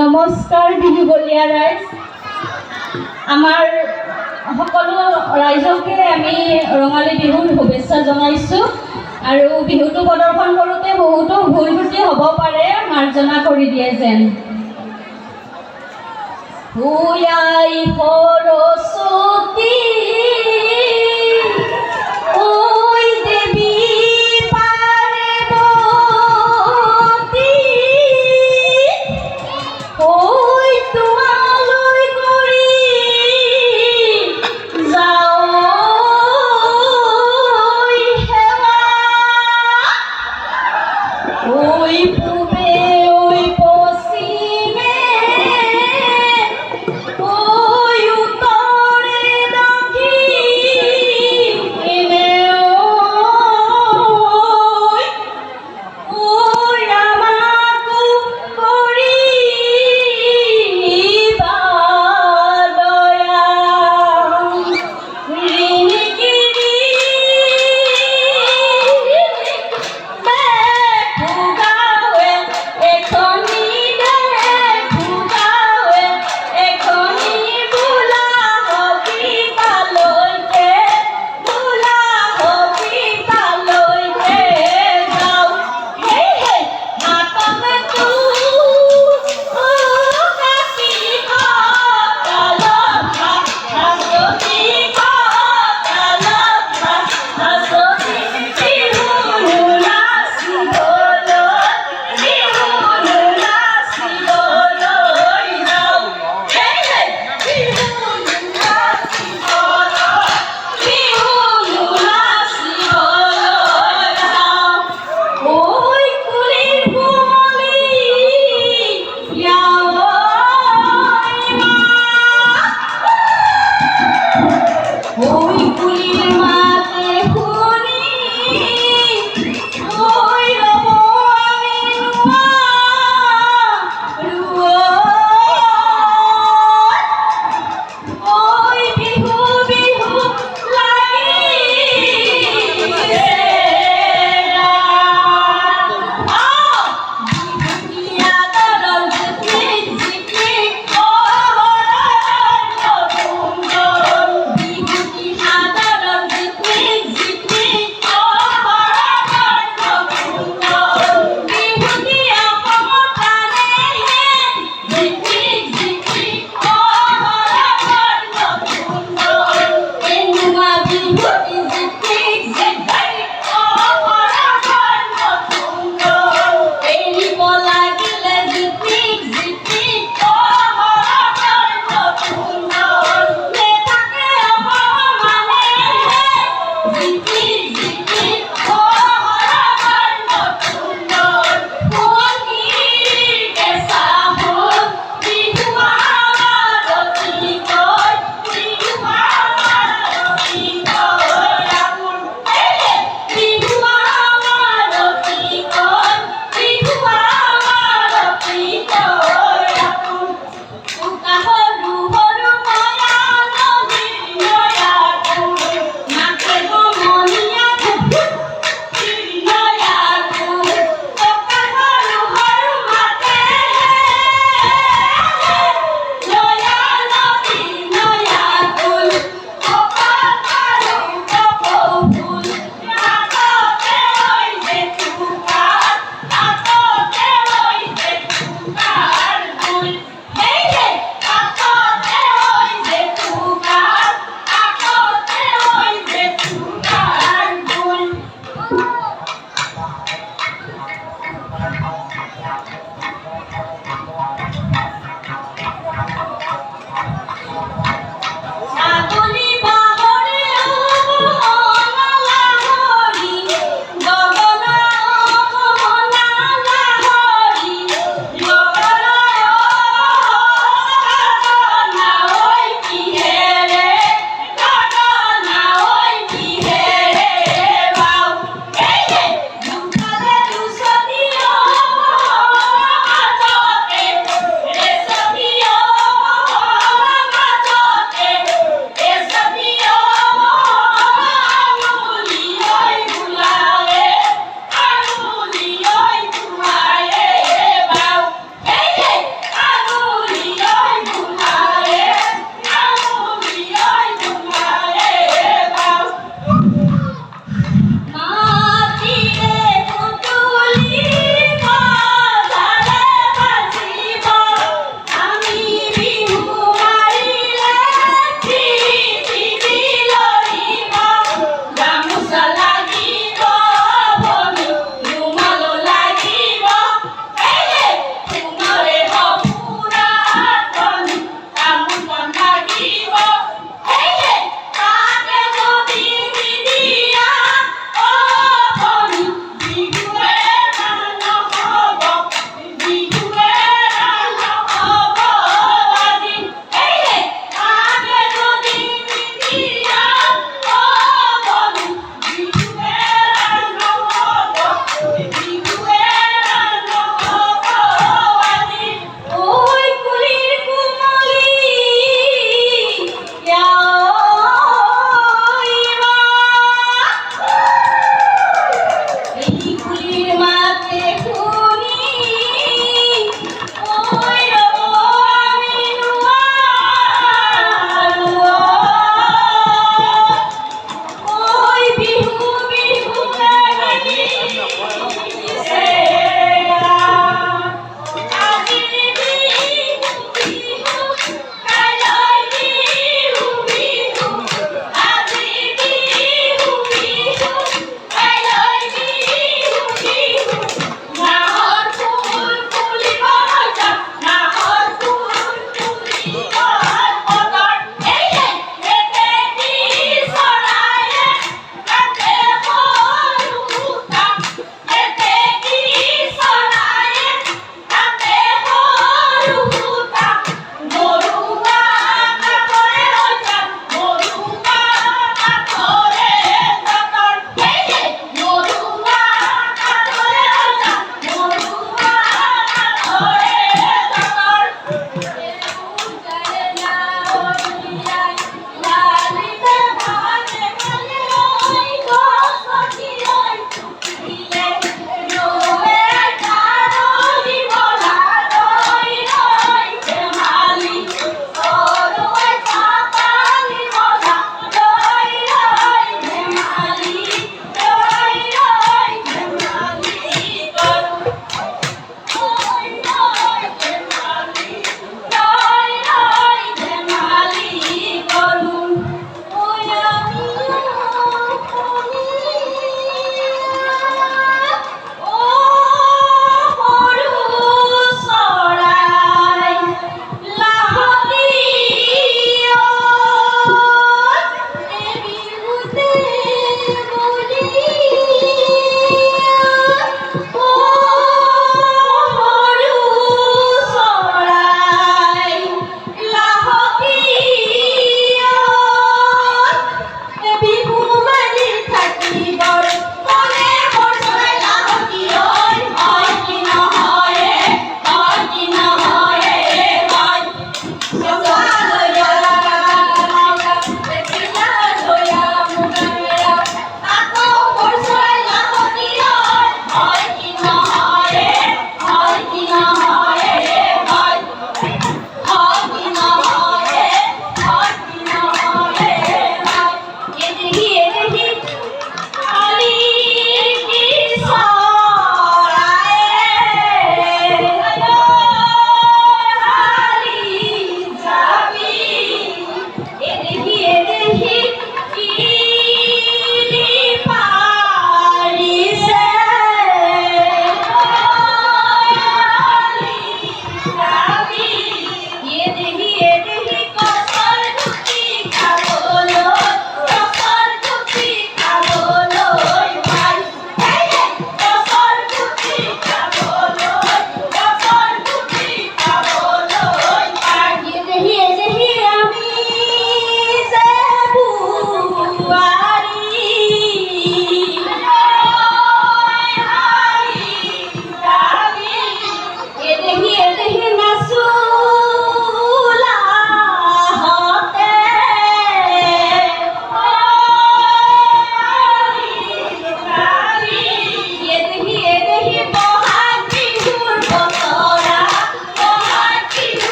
নমস্কাৰ বিহু বলীয়া ৰাইজ। আমাৰ সকলো ৰাইজকে আমি ৰঙালী বিহুৰ শুভেচ্ছা জনাইছোঁ আৰু বিহুটো প্ৰদৰ্শন কৰোঁতে বহুতো ভুল ত্ৰুটি হ'ব পাৰে, মাৰ্জনা কৰি দিয়ে যেন। ভূঞাই সৰস্বতী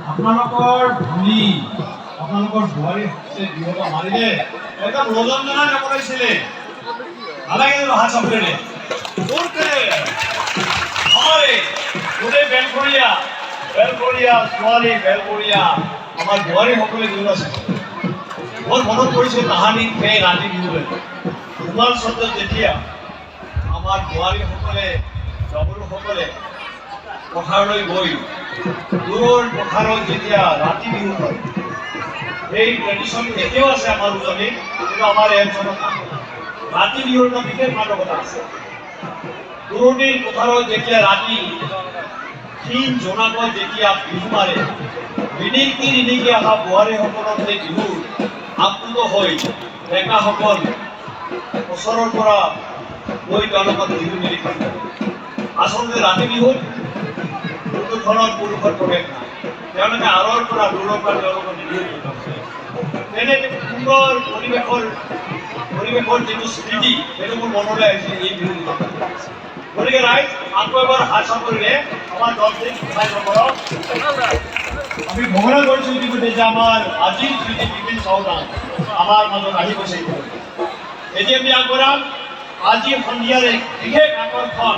আপোনালোকৰ ভনী আপোনালোকৰ বোৱাৰী বিহুটা মাৰিলে একদম ৰজনজনা নকৰাইছিলে নালাগে হাত চাপৰে গোটেই বেলকৰীয়া ছোৱালী বেলকৰীয়া আমাৰ বোৱাৰীসকলে বিহু আছে মোৰ মনত পৰিছে তাহানি সেই ৰাতি বিহুলৈ কুমাৰ চন্দ্ৰত যেতিয়া আমাৰ বোৱাৰীসকলে গাভৰুসকলে পথাৰলৈ গৈ দূৰৰ পথাৰত যেতিয়া ৰাতি বিহু হয় সেই ট্ৰেডিশ্যন এতিয়াও আছে আমাৰ উজনিত কিন্তু আমাৰ এই অঞ্চলত ৰাতি বিহুৰ এটা বিশেষ মাদকতা আছে দূৰণিৰ পথাৰত যেতিয়া ৰাতি ক্ষীণ জোনাকত যেতিয়া বিহু মাৰে ৰিণিকি অহা বোৱাৰীসকলৰ সেই বিহুৰ আপ্লুত হৈ ডেকাসকল ওচৰৰ পৰা গৈ তেওঁলোকৰ বিহু নিৰীক্ষণ কৰে আচলতে ৰাতি বিহুত পুৰুষখনত পুৰুষৰ প্ৰৱেশ নাই তেওঁলোকে আঁৰৰ পৰা দূৰৰ পৰা তেওঁলোকৰ নিৰীক্ষণ তেনে সুন্দৰ পৰিৱেশৰ যিটো স্মৃতি সেইটো মোৰ মনলৈ আহিছে এই বিহু গতিকে ৰাইজ আকৌ এবাৰ হাত চাপৰিৰে আমাৰ দলটিক সহায় নকৰক আমি ঘোষণা কৰিছোঁ ইতিমধ্যে যে আমাৰ আজিৰ স্মৃতি বিপিন চাওদাং আমাৰ মাজত আহি গৈছে এতিয়া আমি আগবঢ়াম আজি সন্ধিয়াৰ এক বিশেষ আকৰ্ষণ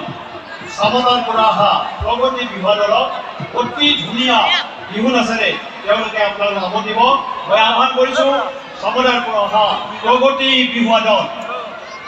চামদাৰ পৰা অহা প্ৰগতি বিহুৱা দলক অতি ধুনীয়া বিহু নাচেৰে তেওঁলোকে আপোনালোকক নাম দিব মই আহ্বান কৰিছোঁ চামদাৰ পৰা অহা প্ৰগতি বিহুৱা দল